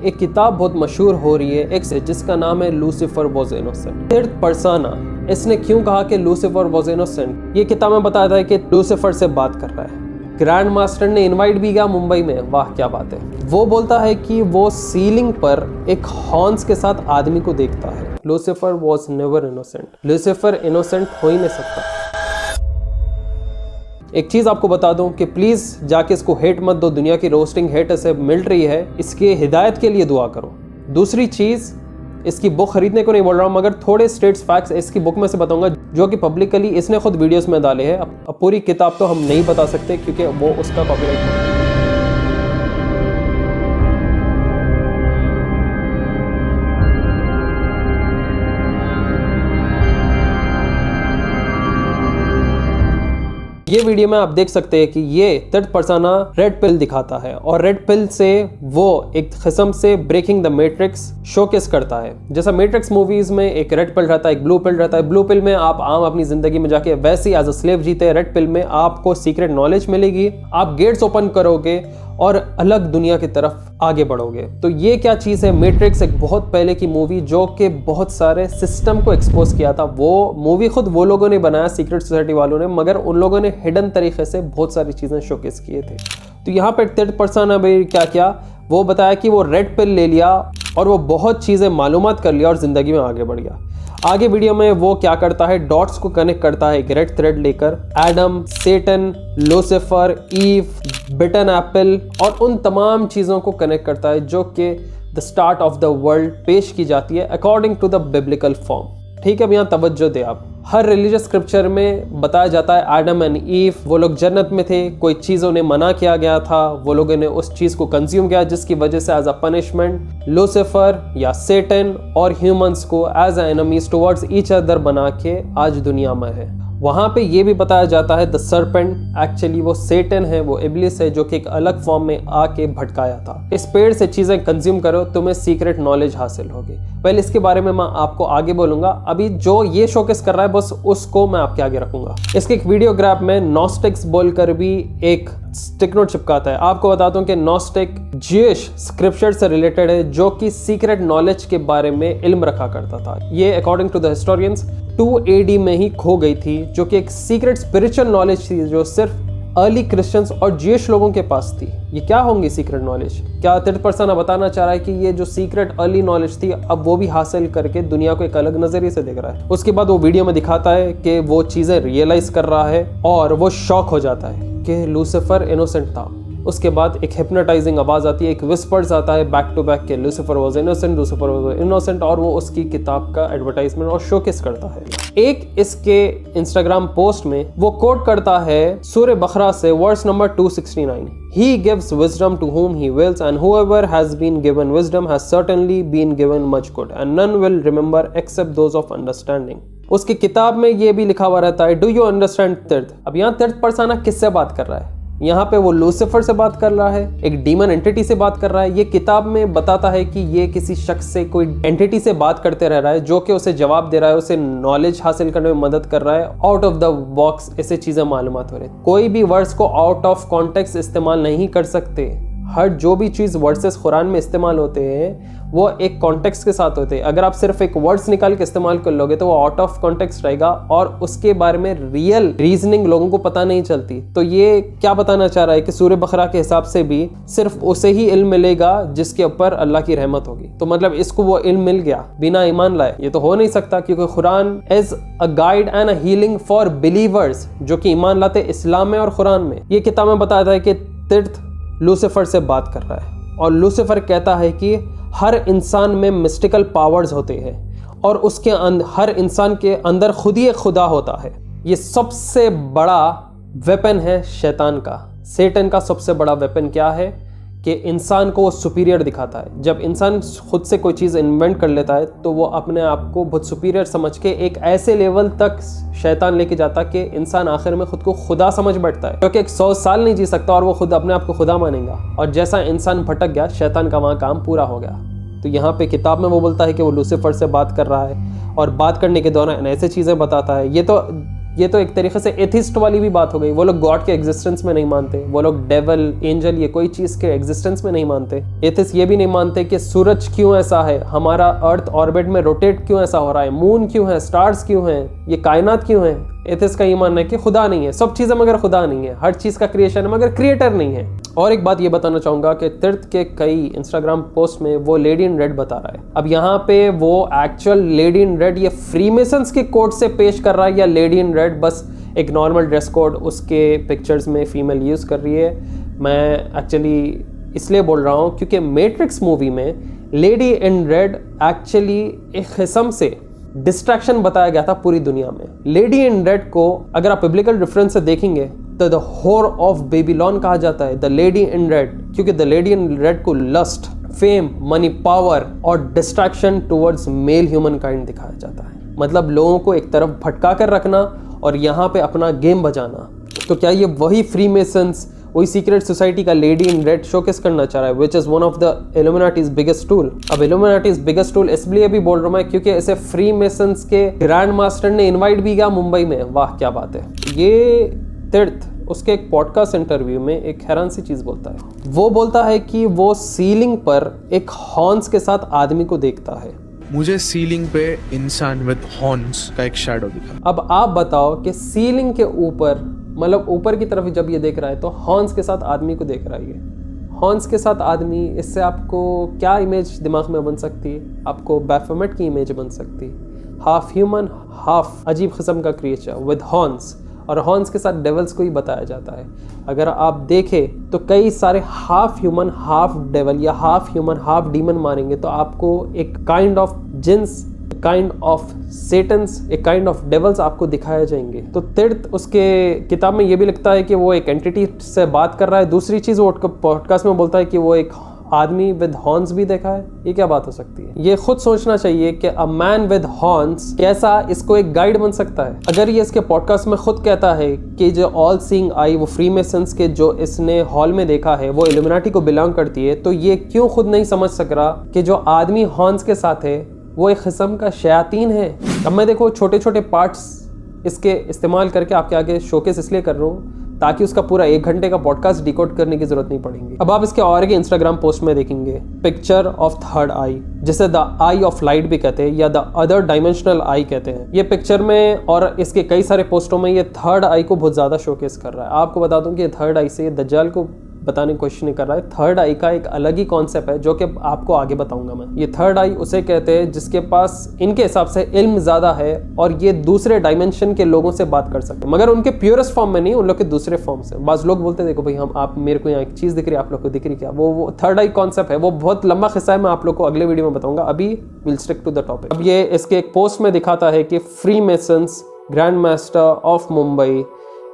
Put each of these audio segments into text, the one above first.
एक किताब बहुत मशहूर हो रही है एक से जिसका नाम है Lucifer was innocent. Third persona इसने क्यों कहा कि लूसीफर वॉज इनोसेंट, ये किताब में बताया था कि लूसीफर से बात कर रहा है। ग्रैंड मास्टर ने इनवाइट भी किया मुंबई में, वाह क्या बात है। वो बोलता है कि वो सीलिंग पर एक हॉर्न्स के साथ आदमी को देखता है। Lucifer was never innocent, Lucifer innocent हो ही नहीं सकता। एक चीज़ आपको बता दूं कि प्लीज़ जाके इसको हेट मत दो, दुनिया की रोस्टिंग हेट ऐसे मिल रही है, इसके हिदायत के लिए दुआ करो। दूसरी चीज़, इसकी बुक खरीदने को नहीं बोल रहा हूँ, मगर थोड़े स्टेट्स फैक्ट्स इसकी बुक में से बताऊंगा जो कि पब्लिकली इसने खुद वीडियोस में डाले हैं। अब पूरी किताब तो हम नहीं बता सकते क्योंकि वो उसका कॉपीराइट है। ये वीडियो में आप देख सकते हैं कि ये थर्ड पर्सना रेड पिल दिखाता है और रेड पिल से वो एक किस्म से ब्रेकिंग द मैट्रिक्स शोकेस करता है। जैसा मैट्रिक्स मूवीज में एक रेड पिल रहता है, एक ब्लू पिल रहता है। ब्लू पिल में आप आम अपनी जिंदगी में जाके वैसे ही एज अ स्लेव जीते हैं। रेड पिल में आपको सीक्रेट नॉलेज मिलेगी, आप गेट्स ओपन करोगे और अलग दुनिया की तरफ आगे बढ़ोगे। तो ये क्या चीज़ है? मैट्रिक्स एक बहुत पहले की मूवी जो कि बहुत सारे सिस्टम को एक्सपोज किया था। वो मूवी खुद वो लोगों ने बनाया, सीक्रेट सोसाइटी वालों ने, मगर उन लोगों ने हिडन तरीके से बहुत सारी चीज़ें शोकेस किए थे। तो यहाँ पर थर्ड पर्सन अभी क्या किया, वो बताया कि वो रेड पिल ले लिया और वो बहुत चीज़ें मालूमात कर लिया और ज़िंदगी में आगे बढ़ गया। आगे वीडियो में वो क्या करता है, डॉट्स को कनेक्ट करता है एक रेड थ्रेड लेकर। एडम, सेटन, लूसीफर, ईव, बिटन एप्पल और उन तमाम चीज़ों को कनेक्ट करता है जो कि the start of the world पेश की जाती है according to the biblical form. ठीक है, अब यहाँ तवज्जो दे आप। हर रिलीजियस स्क्रिप्चर में बताया जाता है एडम एंड ईव वो लोग जन्नत में थे, कोई चीज़ उन्हें मना किया गया था, वो लोगों ने उस चीज़ को कंज्यूम किया जिसकी वजह से एज अ पनिशमेंट लूसीफर या सेटन और ह्यूमंस को as a enemies towards each other बना के आज दुनिया में है। वहाँ पे ये भी बताया जाता है द सर्पेंट एक्चुअली वो सेटन है, वो इब्लिस है जो कि एक अलग फॉर्म में आके भटकाया था। इस पेड़ से चीज़ें कंज्यूम करो, तुम्हें सीक्रेट नॉलेज हासिल होगी। पहले इसके बारे में मैं आपको आगे बोलूंगा, अभी जो ये शोकेस कर रहा है बस उसको मैं आपके आगे रखूंगा। इसके एक वीडियोग्राफ में नॉस्टिक्स बोलकर भी एक स्टिक नोट चिपकाता है। आपको बता दूं कि नॉस्टिक ज्यूइश स्क्रिप्चर से रिलेटेड है जो कि सीक्रेट नॉलेज के बारे में इल्म रखा करता था। ये according to the historians 2 AD में ही खो गई थी, जो कि एक सीक्रेट स्पिरिचुअल नॉलेज थी जो सिर्फ अर्ली क्रिश्चियंस और ज्यूइश लोगों के पास थी। ये क्या होंगी सीक्रेट नॉलेज? क्या थर्ड पर्सन बताना चाह रहा है कि ये जो सीक्रेट अर्ली नॉलेज थी अब वो भी हासिल करके दुनिया को एक अलग नजरिए से देख रहा है? उसके बाद वो वीडियो में दिखाता है कि वो चीजें रियलाइज कर रहा है और वो शॉक हो जाता है कि लूसीफर इनोसेंट था। उसके बाद एक हिप्नोटाइजिंग आवाज आती है, एक विस्पर्स आता है बैक टू बैक के Lucifer was innocent, Lucifer was innocent, और वो उसकी किताब का एडवर्टाइजमेंट और शोकेस करता है। एक इसके इंस्टाग्राम पोस्ट में वो कोट करता है सूरह बकरा से verse number 269, He gives wisdom to whom he wills, and whoever has been given wisdom has certainly been given much good, and none will remember except those of understanding। उसकी किताब में ये भी लिखा हुआ रहता है, डू यू अंडरस्टैंड थर्ड। अब यहाँ थर्ड पर्सना किससे बात कर रहा है? यहाँ पे वो लूसीफर से बात कर रहा है, एक डीमन एंटिटी से बात कर रहा है। ये किताब में बताता है कि ये किसी शख्स से, कोई एंटिटी से बात करते रह रहा है जो कि उसे जवाब दे रहा है, उसे नॉलेज हासिल करने में मदद कर रहा है। आउट ऑफ द बॉक्स ऐसे चीजें मालूमात हो रही है। कोई भी वर्ड्स को आउट ऑफ कॉन्टेक्स्ट इस्तेमाल नहीं कर सकते। हर जो भी चीज़ वर्सेस कुरान में इस्तेमाल होते हैं वो एक कॉन्टेक्स्ट के साथ होते हैं। अगर आप सिर्फ एक वर्ड्स निकाल के इस्तेमाल कर लोगे तो वो आउट ऑफ कॉन्टेक्स्ट रहेगा और उसके बारे में रियल रीजनिंग लोगों को पता नहीं चलती। तो ये क्या बताना चाह रहा है कि सूरह बकरा के हिसाब से भी सिर्फ उसे ही इल्म मिलेगा जिसके ऊपर अल्लाह की रहमत होगी। तो मतलब इसको वो इल्म मिल गया बिना ईमान लाए? ये तो हो नहीं सकता, क्योंकि Quran is a guide and a healing for believers जो कि ईमान लाते इस्लाम में और कुरान में। ये किताब में बताया है कि तीर्थ लूसीफर से बात कर रहा है और लूसीफर कहता है कि हर इंसान में मिस्टिकल पावर्स होते हैं और उसके हर इंसान के अंदर खुद ही एक खुदा होता है। ये सबसे बड़ा वेपन है शैतान का। सेटन का सबसे बड़ा वेपन क्या है कि इंसान को वो सुपीरियर दिखाता है। जब इंसान खुद से कोई चीज़ इन्वेंट कर लेता है तो वो अपने आप को बहुत सुपीरियर समझ के एक ऐसे लेवल तक शैतान लेके जाता कि इंसान आखिर में खुद को खुदा समझ बैठता है, क्योंकि 100 साल नहीं जी सकता और वो खुद अपने आप को खुदा मानेगा। और जैसा इंसान भटक गया, शैतान का वहाँ काम पूरा हो गया। तो यहाँ पे किताब में वो बोलता है कि वो लूसीफर से बात कर रहा है और बात करने के दौरान ऐसे चीज़ें बताता है। ये तो एक तरीके से एथिस्ट वाली भी बात हो गई। वो लोग गॉड के एग्जिस्टेंस में नहीं मानते, वो लोग डेविल, एंजल, ये कोई चीज के एग्जिस्टेंस में नहीं मानते। एथिस्ट ये भी नहीं मानते कि सूरज क्यों ऐसा है, हमारा अर्थ ऑर्बिट में रोटेट क्यों ऐसा हो रहा है, मून क्यों है, स्टार्स क्यों हैं, ये कायनात क्यों है। एथिस्ट का ये मानना है कि खुदा नहीं है, सब चीजें मगर खुदा नहीं है, हर चीज का क्रिएशन है मगर क्रिएटर नहीं है। और एक बात ये बताना चाहूंगा कि तीर्थ के कई इंस्टाग्राम पोस्ट में वो लेडी इन रेड बता रहा है। अब यहाँ पे वो एक्चुअल लेडी इन रेड ये फ्रीमेसन्स के कोड से पेश कर रहा है या लेडी इन रेड बस एक नॉर्मल ड्रेस कोड उसके पिक्चर्स में फीमेल यूज कर रही है। मैं एक्चुअली इसलिए बोल रहा हूँ क्योंकि मैट्रिक्स मूवी में लेडी इन रेड एक्चुअली एक किस्म से डिस्ट्रैक्शन बताया गया था पूरी दुनिया में। लेडी इन रेड को अगर आप बिब्लिकल रेफरेंस से देखेंगे तो द होर ऑफ बेबीलोन कहा जाता है, द लेडी इन रेड, क्योंकि द लेडी इन रेड को लस्ट, फेम, मनी, पावर और distraction towards male humankind दिखाया जाता है। मतलब लोगों को एक तरफ भटका कर रखना और यहाँ पे अपना गेम बजाना। तो क्या ये वही फ्रीमेसन्स, वही सीक्रेट सोसाइटी का लेडी इन रेड शोकेस करना चाह रहा है, which is one of the Illuminati's biggest tool. अब इल्यूमिनाटीज बिगेस्ट टूल इसलिए भी बोल रहा हूँ मैं क्योंकि ऐसे फ्रीमेसन्स के ग्रैंड मास्टर ने इन्वाइट भी किया मुंबई में। वाह क्या बात है। ये तीर्थ उसके एक पॉडकास्ट इंटरव्यू में एक हैरान सी चीज बोलता है। वो बोलता है कि वो सीलिंग पर एक हॉर्न्स के साथ आदमी को देखता है। मुझे सीलिंग पे इंसान विद हॉर्न्स का एक शैडो दिखा। अब आप बताओ कि सीलिंग के ऊपर, मतलब ऊपर की तरफ जब ये देख रहा है तो हॉर्न्स के साथ आदमी को देख रहा है। ये हॉर्न्स के साथ आदमी, इससे आपको क्या इमेज दिमाग में बन सकती है? आपको बैफोमेट की इमेज बन सकती है, हाफ ह्यूमन हाफ अजीब किस्म का क्रिएचर विद हॉर्न्स। और हॉर्न्स के साथ डेवल्स को ही बताया जाता है। अगर आप देखें तो कई सारे हाफ ह्यूमन हाफ डेवल या हाफ ह्यूमन हाफ डीमन मारेंगे तो आपको एक kind of jeans, kind of Satan's, एक काइंड ऑफ डेवल्स आपको दिखाए जाएंगे। तो तीर्थ उसके किताब में ये भी लिखता है कि वो एक एंटिटी से बात कर रहा है। दूसरी चीज़ वो पॉडकास्ट में बोलता है कि वो एक आदमी विद हॉर्न्स भी देखा है। ये क्या बात हो सकती है? ये खुद सोचना चाहिए कि अ मैन विद हॉर्न्स कैसा इसको एक गाइड बन सकता है। अगर ये इसके पॉडकास्ट में खुद कहता है कि जो ऑल सीइंग आई वो फ्रीमेसन्स के जो इसने हॉल में देखा है वो इल्यूमिनाटी को बिलोंग करती है, तो ये क्यों खुद नहीं समझ सक रहा कि जो आदमी हॉर्न्स के साथ है वो एक किस्म का शयातीन है। अब मैं देखो छोटे छोटे पार्ट्स इसके इस्तेमाल करके आपके आगे शोकेस इसलिए कर रहा हूँ ताकि उसका पूरा 1 घंटे का पॉडकास्ट डिकोड करने की जरूरत नहीं पड़ेगी। अब आप इसके और के इंस्टाग्राम पोस्ट में देखेंगे पिक्चर ऑफ थर्ड आई, जिसे द आई ऑफ लाइट भी कहते हैं या द अदर डायमेंशनल आई कहते हैं। ये पिक्चर में और इसके कई सारे पोस्टों में ये थर्ड आई को बहुत ज़्यादा शोकेस कर रहा है। आपको बता दूं कि थर्ड आई से दज्जाल को बताने की कोशिश नहीं कर रहा है। थर्ड आई का एक अलग ही कॉन्सेप्ट है जो कि आपको आगे बताऊंगा मैं। ये थर्ड आई उसे कहते हैं जिसके पास इनके हिसाब से इल्म ज़्यादा है और ये दूसरे डायमेंशन के लोगों से बात कर सकते हैं, मगर उनके प्योरेस्ट फॉर्म में नहीं, उन लोग के दूसरे फॉर्म से। बाज़ लोग बोलते देखो भाई हम आप मेरे को यहाँ एक चीज़ दिख रही है, आप लोग को दिख रही क्या? वो थर्ड आई कॉन्सेप्ट है, वो बहुत लंबा किस्सा है, मैं आप लोग को अगले वीडियो में बताऊंगा। अभी will stick to the topic. अब ये इसके एक पोस्ट में दिखाता है कि Freemasons grand master of Mumbai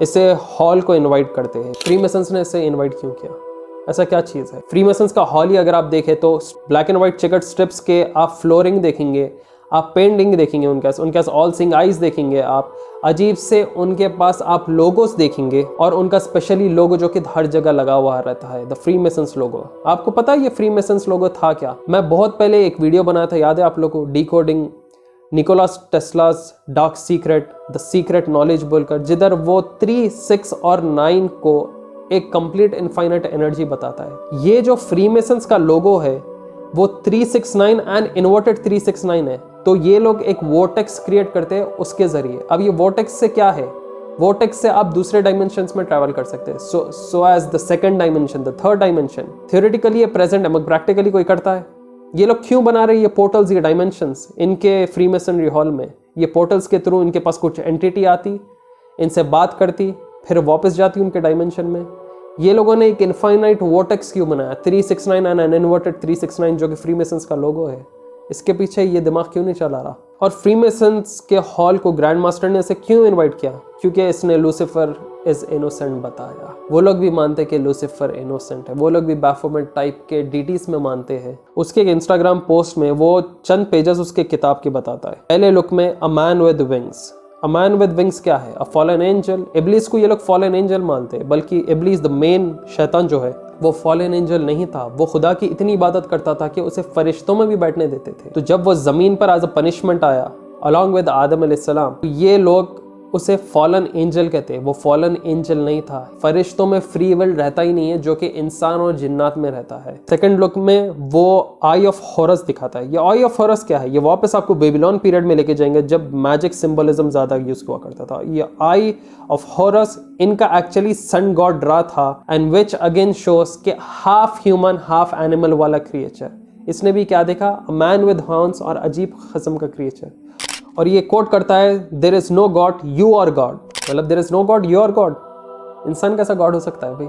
इसे हॉल को इन्वाइट करते हैं। फ्रीमेसन्स ने इसे इन्वाइट क्यों किया? ऐसा क्या चीज़ है? फ्रीमेसन्स का हॉल ही अगर आप देखें तो black and white checkered strips के आप फ्लोरिंग देखेंगे, आप पेंटिंग देखेंगे, उनके पास ऑल सिंग आइज देखेंगे, आप अजीब से उनके पास आप लोगोस देखेंगे और उनका स्पेशली लोगो जो कि हर जगह लगा हुआ रहता है, द फ्रीमेसन्स लोगो। आपको पता है ये फ्रीमेसन्स लोगो था क्या? मैं बहुत पहले एक वीडियो बनाया था, याद है आप लोगों को, decoding Nicholas Tesla's dark secret, the secret knowledge बोलकर, जिधर वो 3, 6 और 9 को एक कंप्लीट इनफाइनाइट एनर्जी बताता है। ये जो फ्रीमेसन्स का लोगो है वो 369 एंड इन्वर्टेड 369 है। तो ये लोग एक वोर्टेक्स क्रिएट करते हैं उसके जरिए। अब ये वोर्टेक्स से क्या है? वोर्टेक्स से आप दूसरे डायमेंशंस में ट्रैवल कर सकते हैं। So as the second dimension, the third dimension. Theoretically ये प्रेजेंट है मगर प्रैक्टिकली कोई करता है? ये लोग क्यों बना रहे हैं ये पोर्टल्स, ये डायमेंशंस इनके फ्रीमेसनरी हॉल में? ये पोर्टल्स के थ्रू इनके पास कुछ एंटिटी आती, इनसे बात करती, फिर वापस जाती उनके डायमेंशन में। ये लोगों ने एक इनफाइनाइट वोर्टेक्स क्यों बनाया? 369 एंड इन्वर्टेड 369 जो कि फ्रीमेसन्स का लोगो है। इसके पीछे ये दिमाग क्यों नहीं चला रहा? और फ्रीमेसन्स के हॉल को ग्रैंड मास्टर ने इसे क्यों इनवाइट किया? क्योंकि इसने लूसीफर इज इनोसेंट बताया। वो लोग भी मानते कि लूसीफर इनोसेंट है, वो लोग भी बैफोमेट टाइप के डीटीज में मानते हैं। उसके एक इंस्टाग्राम पोस्ट में वो चंद पेजेस उसके किताब के बताता है। पहले लुक में a man with wings. A man with wings क्या है? अ फॉलन एंजल। इब्लीस को ये लोग फॉलन एंजल मानते हैं, बल्कि इब्लीस द मेन शैतान जो है वो फॉलन एंजल नहीं था। वो खुदा की इतनी इबादत करता था कि उसे फरिश्तों में भी बैठने देते थे। तो जब वो जमीन पर एज अ पनिशमेंट आया अलॉन्ग विद आदम अलैहिस्सलाम, तो ये लोग उसे फॉलन एंजल कहते हैं। वो फॉलन एंजल नहीं था। फरिश्तों में फ्री विल रहता ही नहीं है, जो कि इंसान और जिन्नात में रहता है। सेकंड लुक में वो आई ऑफ हॉरस दिखाता है। ये आई ऑफ हॉरस क्या है? ये वापस आपको बेबीलोन पीरियड में लेके जाएंगे जब मैजिक सिंबलिज्म ज्यादा यूज हुआ करता था। ये आई ऑफ हॉरस इनका एक्चुअली सन गॉड रा था, एंड विच अगेन शोस के हाफ ह्यूमन हाफ एनिमल वाला क्रिएचर। इसने भी क्या देखा? अ मैन विद हॉर्न्स, और अजीब किस्म का क्रिएचर। और ये कोट करता है, there is no God, you are God. मतलब there is no God, you are God. इंसान कैसा गॉड हो सकता है भाई?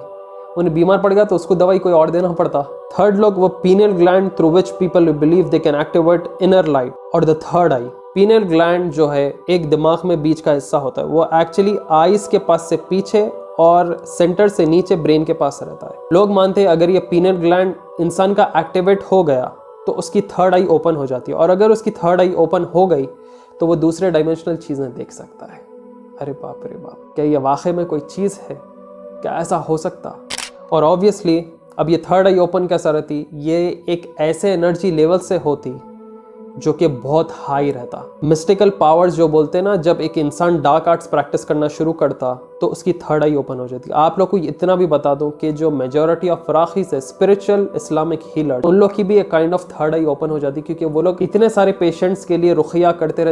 उन्हें बीमार पड़ गया तो उसको दवाई कोई और देना पड़ता। थर्ड लोग वो pineal gland through which people believe they can activate inner light. और the third eye, pineal gland जो है एक दिमाग में बीच का हिस्सा होता है, वो एक्चुअली आईज के पास से पीछे और सेंटर से नीचे ब्रेन के पास रहता है। लोग मानते हैं अगर ये पीनियल ग्लैंड इंसान का एक्टिवेट हो गया तो उसकी थर्ड आई ओपन हो जाती है, और अगर उसकी थर्ड आई ओपन हो गई तो वो दूसरे डायमेंशनल चीज़ें देख सकता है। अरे बाप रे बाप, क्या ये वाकई में कोई चीज़ है? क्या ऐसा हो सकता? और ऑब्वियसली अब ये थर्ड आई ओपन कैसा रहती? ये एक ऐसे एनर्जी लेवल से होती जो कि बहुत हाई रहता। मिस्टिकल पावर्स जो बोलते हैं ना, जब एक इंसान डार्क आर्ट्स प्रैक्टिस करना शुरू करता तो उसकी थर्ड आई ओपन हो जाती। आप लोग को इतना भी बता दूं कि जो मेजॉरिटी ऑफ फराखीस है, स्पिरिचुअल इस्लामिक हीलर, उन लोग की भी एक kind of third I open हो जाती, क्योंकि वो लोग इतने सारे पेशेंट्स के लिए रुखिया करते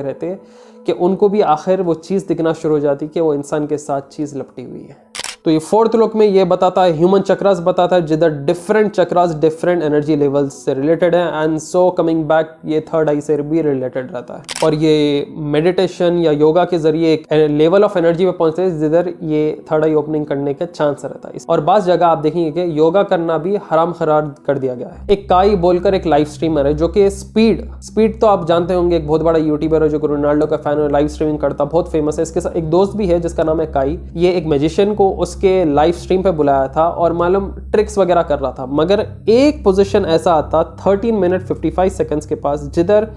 रहते, कि उनको भी आखिर वो चीज़ दिखना शुरू हो जाती कि वो इंसान के साथ चीज़ लपटी हुई है। तो ये फोर्थ लुक में ये बताता है, ह्यूमन चक्रास बताता है, जिधर different chakras different energy levels से रिलेटेड है, एंड सो कमिंग बैक ये थर्ड आई से भी रिलेटेड रहता है। और ये मेडिटेशन या योगा के जरिए एक लेवल ऑफ एनर्जी पे पहुंचते हैं जिधर ये थर्ड आई ओपनिंग करने का चांस रहता है। और बास जगह आप देखेंगे कि योगा करना भी हराम करार कर दिया गया है। एक काई बोलकर एक लाइव स्ट्रीमर है जो कि स्पीड तो आप जानते होंगे, एक बहुत बड़ा यूट्यूबर है जो रोनाल्डो का फैन है, लाइव स्ट्रीमिंग करता, बहुत फेमस है। इसके साथ एक दोस्त भी है जिसका नाम है काई। ये एक मैजिशियन को उसके लाइव स्ट्रीम पे बुलाया था और मालूम ट्रिक्स वगैरह कर रहा था, मगर एक पोजीशन ऐसा आता 13 मिनट 55 सेकंड्स के पास, जिधर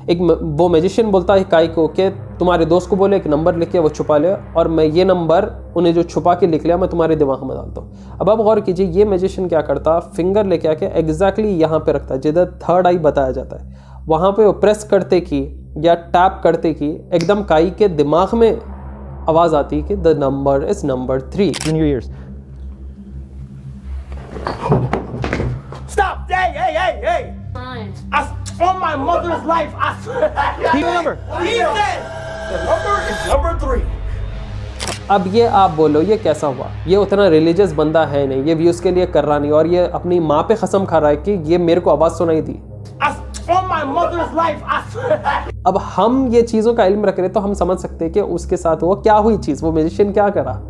एक वो मैजिशियन बोलता है काई को कि तुम्हारे दोस्त को बोले एक नंबर लिख के वो छुपा ले, और मैं ये नंबर उन्हें जो छुपा के लिख लिया मैं तुम्हारे दिमाग में डालता हूँ। अब आप गौर कीजिए, ये मैजिशियन क्या करता, फिंगर लेके आके एग्जैक्टली यहाँ पे रखता है जिधर थर्ड आई बताया जाता है। वहाँ पे वो प्रेस करते की या टैप करते की एकदम काई के दिमाग में आवाज आती है कि the number is number 3 in your ears. Stop! Hey! Fine. On my mother's life, I swear. Keep the number. He said the number is number 3. अब ये आप बोलो ये कैसा हुआ? ये उतना रिलीजियस बंदा है नहीं, ये व्यूज के लिए कर रहा नहीं, और ये अपनी माँ पे कसम खा रहा है कि ये मेरे को आवाज सुनाई दी। On my mother's life, I swear. अब हम ये चीज़ों का इल्म रख रहे तो हम समझ सकते हैं कि उसके साथ वो क्या हुई चीज़, वो म्यूजिशियन क्या करा,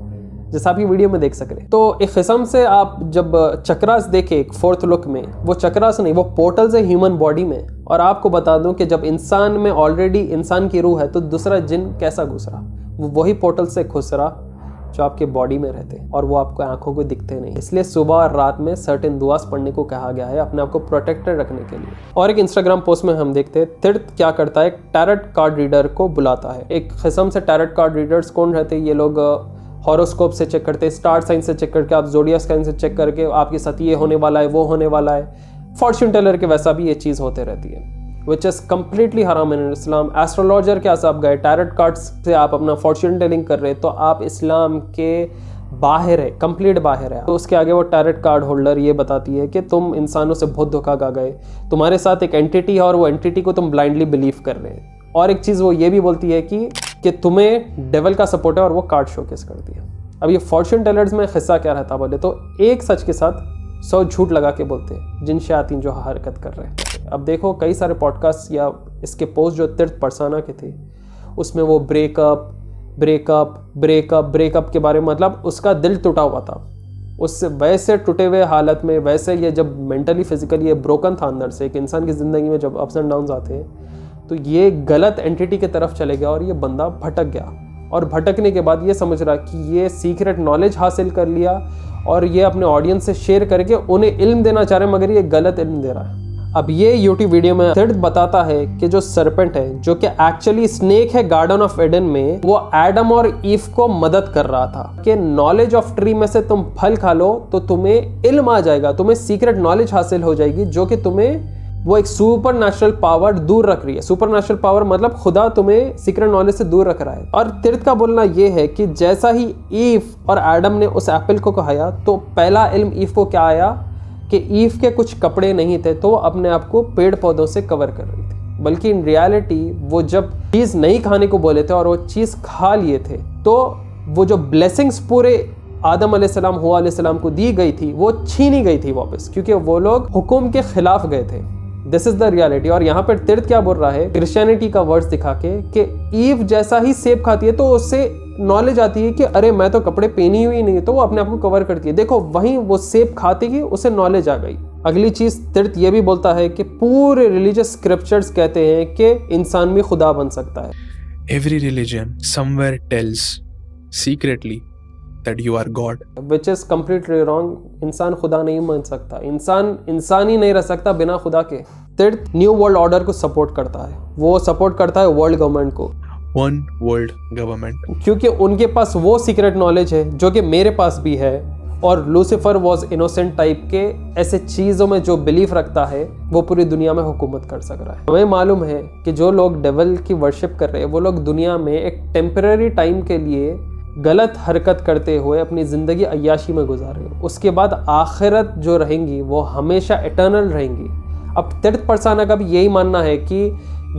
जैसा आप ये वीडियो में देख सक रहे हैं। तो एक किस्म से आप जब चक्रास देखे एक फोर्थ लुक में, वो चक्रास नहीं, वो पोर्टल्स है ह्यूमन बॉडी में। और आपको बता दूं कि जब इंसान में ऑलरेडी इंसान की रूह है तो दूसरा जिन कैसा घुसरा, वो वही पोर्टल से घुसरा जो आपके बॉडी में रहते हैं, और वो आपको आंखों को दिखते नहीं। इसलिए सुबह और रात में सर्टेन दुआस पढ़ने को कहा गया है अपने आप को प्रोटेक्टेड रखने के लिए। और एक इंस्टाग्राम पोस्ट में हम देखते हैं तीर्थ क्या करता है, एक टैरेट कार्ड रीडर को बुलाता है। एक किस्म से टैरेट कार्ड रीडर्स कौन रहते हैं? ये लोग हॉरोस्कोप से चेक करते हैं, स्टार साइन से चेक करके, आप जोडियाक साइन से चेक करके आपके साथ ये होने वाला है, वो होने वाला है। फॉर्च्यून टेलर के वैसा भी ये चीज़ होते रहती है, विच इज़ कम्प्लीटली हराम इन इस्लाम। एस्ट्रोलॉजर के पास आप गए, टैरेट कार्ड्स से आप अपना फॉर्च्यून टेलिंग कर रहे, तो आप इस्लाम के बाहर है, कंप्लीट बाहर है। तो उसके आगे वो टैरेट कार्ड होल्डर ये बताती है कि तुम इंसानों से बहुत धोखा खा गए, तुम्हारे साथ एक एंटिटी है और वो एंटिटी को तुम ब्लाइंडली बिलीव कर रहे हैं। और एक चीज़ वो ये भी बोलती है कि तुम्हें डेविल का सपोर्ट है, और वो कार्ड शोकेस करती है। अब ये फॉर्च्यून टेलर्स में हिस्सा क्या रहता बोले तो एक सच के साथ 100 झूठ लगा के बोलते हैं, जिन शयातीन जो हरकत कर रहे हैं। अब देखो कई सारे पॉडकास्ट या इसके पोस्ट जो तीर्थ परसाना के थे, उसमें वो ब्रेकअप के बारे में, मतलब उसका दिल टूटा हुआ था, उससे वैसे टूटे हुए हालत में, वैसे ये जब मेंटली फिजिकली ये ब्रोकन था अंदर से। एक इंसान की ज़िंदगी में जब अप्स एंड डाउन्स आते हैं तो ये गलत एंटिटी की तरफ चले गया और ये बंदा भटक गया, और भटकने के बाद ये समझ रहा कि ये सीक्रेट नॉलेज हासिल कर लिया और ये अपने ऑडियंस से शेयर करके उन्हें इल्म देना चाह रहे, मगर ये गलत इल्म दे रहा है। अब ये यूट्यूब वीडियो में तीर्थ बताता है कि जो सरपेंट है, जो कि एक्चुअली स्नेक है गार्डन ऑफ एडन में, वो एडम और ईव को मदद कर रहा था कि नॉलेज ऑफ ट्री में से तुम फल खा लो तो तुम्हें इल्म आ जाएगा, तुम्हें सीक्रेट नॉलेज हासिल हो जाएगी जो कि तुम्हें वो एक सुपर नेचुरल पावर दूर रख रही है। सुपर नेचुरल पावर मतलब खुदा तुम्हें सीक्रेट नॉलेज से दूर रख रहा है। और तीर्थ का बोलना ये है कि जैसा ही ईव और एडम ने उस एप्पल को खाया तो पहला इल्म ईव को क्या आया कि ईव के कुछ कपड़े नहीं थे तो वो अपने आप को पेड़ पौधों से कवर कर रही थी, बल्कि इन रियलिटी वो जब चीज़ नहीं खाने को बोले थे और वो चीज़ खा लिए थे तो वो जो ब्लेसिंग्स पूरे आदम अलैहिस्सलाम हुआ अलैहिस्सलाम को दी गई थी वो छीनी गई थी वापस, क्योंकि वो लोग हुक्म के खिलाफ गए थे। This is the reality. और यहाँ पर तीर्थ क्या बोल रहा है क्रिश्चियनिटी का वर्ड्स दिखा के कि ईव जैसा ही सेब खाती है तो उससे नॉलेज आती है कि अरे मैं तो कपड़े पहनी हुई नहीं, तो वो अपने आप को कवर करती है। देखो वहीं वो सेब खाती ही उसे नॉलेज आ गई। अगली चीज तीर्थ ये भी बोलता है कि पूरे रिलीजियस स्क्रिप्चर्स कहते हैं कि इंसान भी खुदा बन सकता है। Every religion somewhere tells secretly that you are God. Which is completely wrong. इंसान खुदा नहीं बन सकता, इंसान ही नहीं रह सकता बिना खुदा के। तीर्थ न्यू वर्ल्ड ऑर्डर को सपोर्ट करता है, वो सपोर्ट करता है वर्ल्ड गवर्नमेंट को, One world government. क्योंकि उनके पास वो सीक्रेट नॉलेज है जो कि मेरे पास भी है। और लूसीफर वॉज इनोसेंट टाइप के ऐसे चीज़ों में जो बिलीफ रखता है वो पूरी दुनिया में हुकूमत कर सक रहा है। हमें मालूम है कि जो लोग डेविल की वर्शिप कर रहे हैं वो लोग दुनिया में एक टेम्पररी टाइम के लिए गलत हरकत करते हुए अपनी ज़िंदगी अय्याशी में गुजार रहे हैं, उसके बाद आखिरत जो रहेंगी वो हमेशा इटर्नल रहेंगी। अब तीर्थ परसाना का भी यही मानना है कि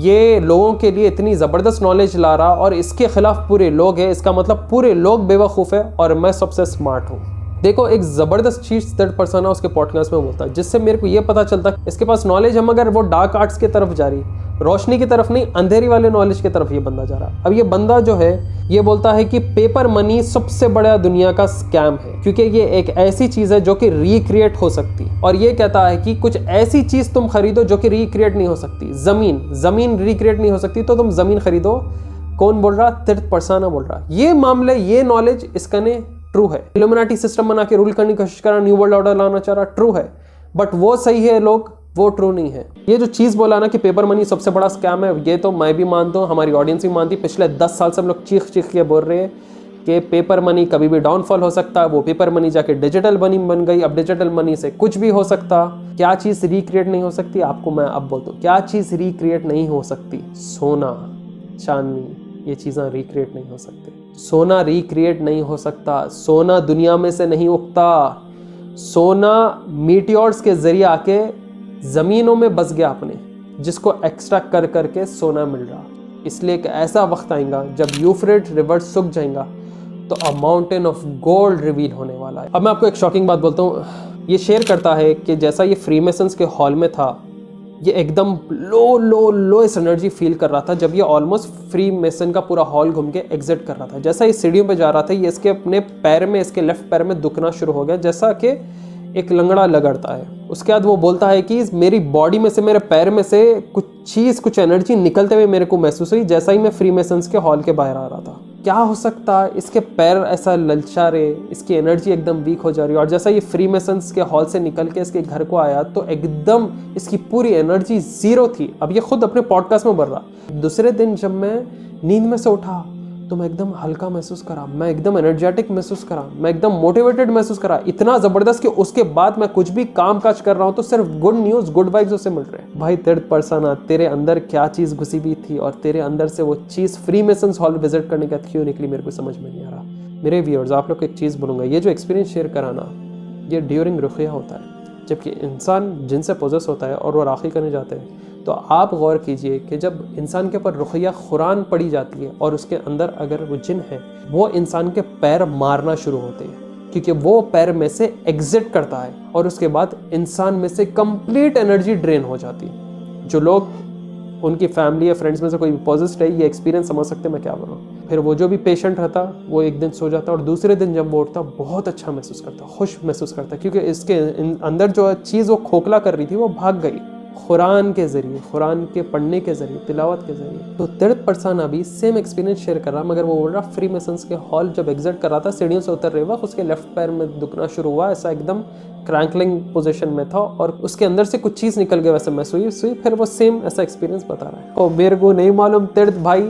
ये लोगों के लिए इतनी ज़बरदस्त नॉलेज ला रहा और इसके खिलाफ पूरे लोग हैं, इसका मतलब पूरे लोग बेवकूफ़ है और मैं सबसे स्मार्ट हूँ। देखो एक ज़बरदस्त चीज़ तीर्थ परसाना उसके पॉडकास्ट में बोलता है जिससे मेरे को ये पता चलता है इसके पास नॉलेज है, मगर वो डार्क आर्ट्स की तरफ जा रही, रोशनी की तरफ नहीं, अंधेरी वाले नॉलेज की तरफ ये बंदा जा रहा। अब ये बंदा जो है ये बोलता है कि पेपर मनी सबसे बड़ा दुनिया का स्कैम है, क्योंकि ये एक ऐसी चीज़ है जो कि रिक्रिएट हो सकती, और ये कहता है कि कुछ ऐसी चीज़ तुम खरीदो जो कि रिक्रिएट नहीं हो सकती। ज़मीन रिक्रिएट नहीं हो सकती तो तुम ज़मीन खरीदो। कौन बोल रहा? तीर्थ परसाना बोल रहा। ये मामले, ये नॉलेज इसका ने ट्रू है। इल्यूमिनाटी सिस्टम बना के रूल करने की कोशिश कर रहा, न्यू वर्ल्ड ऑर्डर लाना चाह रहा, ट्रू है, बट वो सही है लोग, वो ट्रू नहीं है। ये जो चीज़ बोला ना कि पेपर मनी सबसे बड़ा स्कैम है, ये तो मैं भी मानता हूँ, हमारी ऑडियंस भी मानती। पिछले 10 साल से हम लोग चीख के बोल रहे हैं कि पेपर मनी कभी भी डाउनफॉल हो सकता है। वो पेपर मनी जाके डिजिटल मनी बन गई, अब डिजिटल मनी से कुछ भी हो सकता। क्या चीज़ रिक्रिएट नहीं हो सकती? आपको मैं अब बोलता हूँ क्या चीज़ रिक्रिएट नहीं हो सकती। सोना, चांदी, ये चीज़ें रिक्रिएट नहीं हो सकती। सोना रिक्रिएट नहीं हो सकता। सोना दुनिया में से नहीं उगता। सोना मीटियोर्स के जरिए आके ज़मीनों में बस गया अपने, जिसको एक्सट्रैक्ट कर करके सोना मिल रहा। इसलिए एक ऐसा वक्त आएगा जब यूफ्रेट रिवर सूख जाएगा तो अ माउंटेन ऑफ गोल्ड रिवील होने वाला है। अब मैं आपको एक शॉकिंग बात बोलता हूँ। ये शेयर करता है कि जैसा ये फ्रीमेसन्स के हॉल में था, ये एकदम लोएस्ट एनर्जी फील कर रहा था जब ये ऑलमोस्ट फ्री मेसन का पूरा हॉल घूम के एग्जिट कर रहा था। जैसा ये सीढ़ियों पे जा रहा था, ये इसके अपने पैर में, इसके लेफ्ट पैर में दुखना शुरू हो गया, जैसा कि एक लंगड़ा लगड़ता है। उसके बाद वो बोलता है कि मेरी बॉडी में से, मेरे पैर में से कुछ एनर्जी निकलते हुए मेरे को महसूस हुई जैसा ही मैं फ्री मेसन्स के हॉल के बाहर आ रहा था। क्या हो सकता है? इसके पैर ऐसा ललचा रहे, इसकी एनर्जी एकदम वीक हो जा रही है। और जैसा ये फ्री मेसन्स के हॉल से निकल के इसके घर को आया तो एकदम इसकी पूरी एनर्जी ज़ीरो थी। अब ये खुद अपने पॉडकास्ट में बोल रहा। दूसरे दिन जब मैं नींद में से उठा तो मैं एकदम हल्का महसूस करा, मैं एकदम एनर्जेटिक महसूस करा, मैं एकदम मोटिवेटेड महसूस करा, इतना ज़बरदस्त कि उसके बाद मैं कुछ भी काम काज कर रहा हूँ तो सिर्फ गुड न्यूज़, गुड वाइब्स उससे मिल रहे हैं। भाई तीर्थ परसाना, तेरे अंदर क्या चीज़ घुसी हुई थी और तेरे अंदर से वो चीज़ फ्री मेसन्स हॉल विजिट करने का क्यों निकली, मेरे को समझ में नहीं आ रहा। मेरे व्यूअर्स, आप लोग को एक चीज़ बोलूँगा, ये जो एक्सपीरियंस शेयर कराना ये ड्यूरिंग रुक़िया होता है, जबकि इंसान जिनसे पोजेस होता है और वो राखी करने जाते हैं। तो आप गौर कीजिए कि जब इंसान के ऊपर रुक़िया कुरान पड़ी जाती है और उसके अंदर अगर वो जिन है, वो इंसान के पैर मारना शुरू होते हैं, क्योंकि वो पैर में से एग्जिट करता है और उसके बाद इंसान में से कंप्लीट एनर्जी ड्रेन हो जाती है। जो लोग, उनकी फैमिली या फ्रेंड्स में से कोई पॉजिटिव है, ये एक्सपीरियंस समझ सकते हैं मैं क्या बोल रहा हूँ। फिर वो जो भी पेशेंट रहता वो एक दिन सो जाता और दूसरे दिन जब वो उठता बहुत अच्छा महसूस करता, खुश महसूस करता, क्योंकि इसके अंदर जो चीज़ वो खोखला कर रही थी वो भाग गई कुरान के ज़रिए, कुरान के पढ़ने के ज़रिए, तिलावत के ज़रिए। तो तीर्थ परसाना भी सेम एक्सपीरियंस शेयर कर रहा, मगर वो बोल रहा फ्री मेसन्स के हॉल जब एग्जिट कर रहा था, सीढ़ियों से उतर रहे वक्त उसके लेफ्ट पैर में दुखना शुरू हुआ, ऐसा एकदम क्रैंकलिंग पोजीशन में था और उसके अंदर से कुछ चीज़ निकल गई वैसे महसूस हुई। फिर वो सेम ऐसा एक्सपीरियंस बता रहा है। और मेरे को नहीं मालूम तीर्थ भाई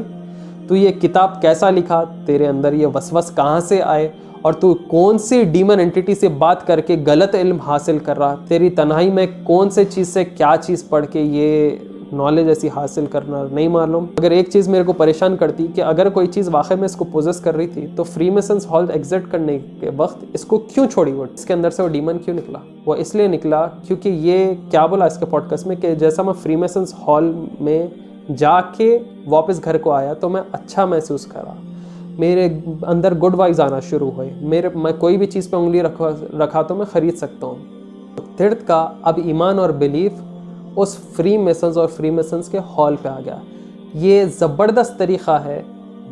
तू ये किताब कैसा लिखा, तेरे अंदर ये वसवस कहाँ से आए और तू कौन सी डीमन एंटिटी से बात करके गलत इल्म हासिल कर रहा, तेरी तन्हाई में कौन से चीज़ से क्या चीज़ पढ़ के ये नॉलेज ऐसी हासिल करना नहीं मालूम। अगर एक चीज़ मेरे को परेशान करती कि अगर कोई चीज़ वाकई में इसको पोजेस कर रही थी तो फ्रीमेसन्स हॉल एग्जिट करने के वक्त इसको क्यों छोड़ी, वो इसके अंदर से वो डीमन क्यों निकला? वो इसलिए निकला क्योंकि ये क्या बोला इसके पॉडकास्ट में कि जैसा मैं फ्रीमेसन्स हॉल में जाके वापस घर को आया तो मैं अच्छा महसूस करा, मेरे अंदर गुड वाइब्स आना शुरू हुए, मैं कोई भी चीज़ पे उंगली रखा तो मैं ख़रीद सकता हूँ। थर्ड का अब ईमान और बिलीफ उस फ्रीमेसन्स और फ्रीमेसन्स के हॉल पे आ गया। ये ज़बरदस्त तरीक़ा है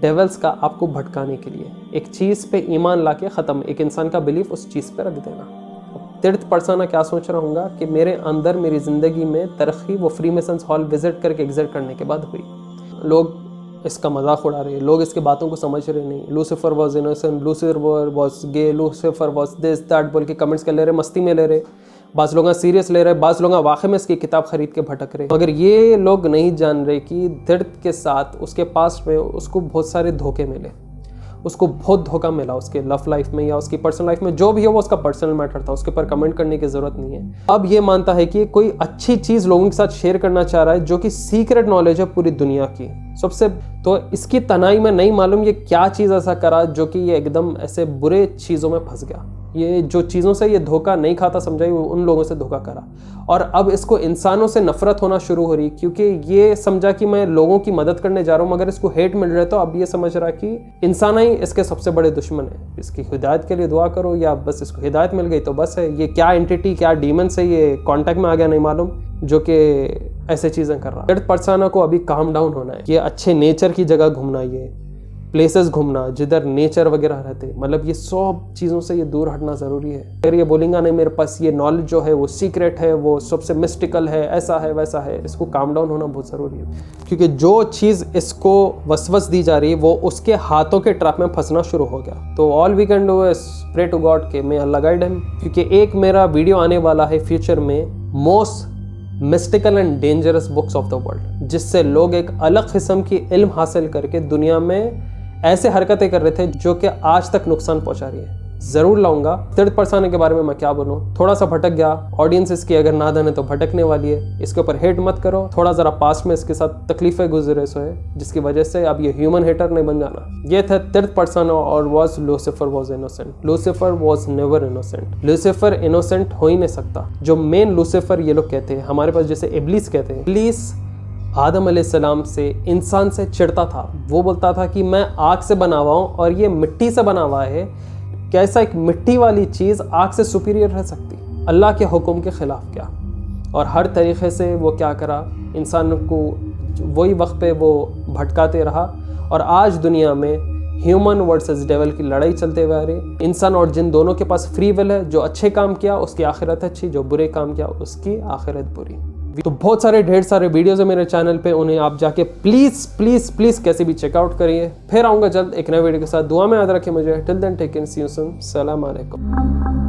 डेवल्स का आपको भटकाने के लिए, एक चीज़ पे ईमान लाके ख़त्म, एक इंसान का बिलीफ उस चीज़ पे रख देना। तीर्थ पर्सना क्या सोच रहा हूँगा कि मेरे अंदर मेरी ज़िंदगी में तरक्की वो फ्रीमेसन्स हॉल विज़िट करके एग्जिट करने के बाद हुई। लोग इसका मजाक उड़ा रहे, लोग इसके बातों को समझ रहे नहीं। Lucifer was innocent, Lucifer was gay, Lucifer was this that बोल के कमेंट्स कर ले रहे, मस्ती में ले रहे, बाज़ लोग सीरियस ले रहे, बाज़ लोग वाकई में इसकी किताब ख़रीद के भटक रहे। मगर ये लोग नहीं जान रहे कि तीर्थ के साथ उसके पास्ट में उसको बहुत सारे धोखे मिले, उसको बहुत धोखा मिला उसके लव लाइफ में या उसकी पर्सनल लाइफ में, जो भी हो वो उसका पर्सनल मैटर था, उसके ऊपर कमेंट करने की ज़रूरत नहीं है। अब ये मानता है कि कोई अच्छी चीज़ लोगों के साथ शेयर करना चाह रहा है जो कि सीक्रेट नॉलेज है पूरी दुनिया की सबसे, तो इसकी तनाई में नहीं मालूम ये क्या चीज़ ऐसा करा जो कि ये एकदम ऐसे बुरे चीज़ों में फंस गया। ये जो चीज़ों से ये धोखा नहीं खाता समझा, वो उन लोगों से धोखा करा। और अब इसको इंसानों से नफरत होना शुरू हो रही क्योंकि ये समझा कि मैं लोगों की मदद करने जा रहा हूँ, मगर इसको हेट मिल रहा है। तो अब ये समझ रहा कि इंसान ही इसके सबसे बड़े दुश्मन है। इसकी हिदायत के लिए दुआ करो या बस इसको हिदायत मिल गई तो बस है। ये क्या एंटिटी, क्या डीमन से ये कांटेक्ट में आ गया नहीं मालूम, जो कि ऐसे चीज़ें कर रहा है। थर्ड पर्सना को अभी काम डाउन होना है, ये अच्छे नेचर की जगह घूमना, ये प्लेसेस घूमना जिधर नेचर वगैरह रहते, मतलब ये सब चीज़ों से ये दूर हटना ज़रूरी है। अगर ये बोलेंगे नहीं मेरे पास ये नॉलेज जो है वो सीक्रेट है, वो सबसे मिस्टिकल है, ऐसा है वैसा है, इसको काम डाउन होना बहुत ज़रूरी है। क्योंकि जो चीज़ इसको वसवस दी जा रही है वो उसके हाथों के ट्रैप में फंसना शुरू हो गया। तो all we can do is pray to God के मे अल्लाह गाइड हिम। क्योंकि एक मेरा वीडियो आने वाला है फ्यूचर में, most mystical and dangerous books of the world, जिससे लोग एक अलग किस्म की इल्म हासिल करके दुनिया में ऐसे हरकतें कर रहे थे जो कि आज तक नुकसान पहुंचा रही है। ज़रूर लाऊंगा। थर्ड पर्सन के बारे में मैं क्या बोलूँ, थोड़ा सा भटक गया, ऑडियंस इसकी अगर नादान है तो भटकने वाली है, इसके ऊपर हेट मत करो। थोड़ा ज़रा पास्ट में इसके साथ तकलीफ़ें गुजरे सो है जिसकी वजह से अब ये ह्यूमन हेटर नहीं बन जाना। ये था थर्ड पर्सन और was Lucifer was innocent. Lucifer was never innocent. Lucifer innocent हो ही नहीं सकता। जो मेन लूसीफर ये लोग कहते हैं, हमारे पास जैसे इब्लीस कहते हैं, इब्लीस आदम अलैहिस्सलाम से इंसान से चिढ़ता था। वो बोलता था कि मैं आग से बना हुआ हूँ और ये मिट्टी से बना हुआ है, कैसा एक मिट्टी वाली चीज़ आग से सुपीरियर रह सकती, अल्लाह के हुक्म के ख़िलाफ़ क्या। और हर तरीक़े से वो क्या करा, इंसान को वही वक्त पे वो भटकाते रहा। और आज दुनिया में ह्यूमन वर्सेस डेविल की लड़ाई चलते हुए आ रही। इंसान और जिन दोनों के पास फ्री विल है, जो अच्छे काम किया उसकी आखिरत अच्छी, जो बुरे काम किया उसकी आखिरत बुरी। तो बहुत सारे ढेर सारे वीडियोस है मेरे चैनल पे, उन्हें आप जाके प्लीज़ प्लीज़ प्लीज़ कैसे भी चेकआउट करिए। फिर आऊँगा जल्द एक नए वीडियो के साथ। दुआ में याद रखें मुझे। Till then take care, see you soon, सलाम अलैकुम।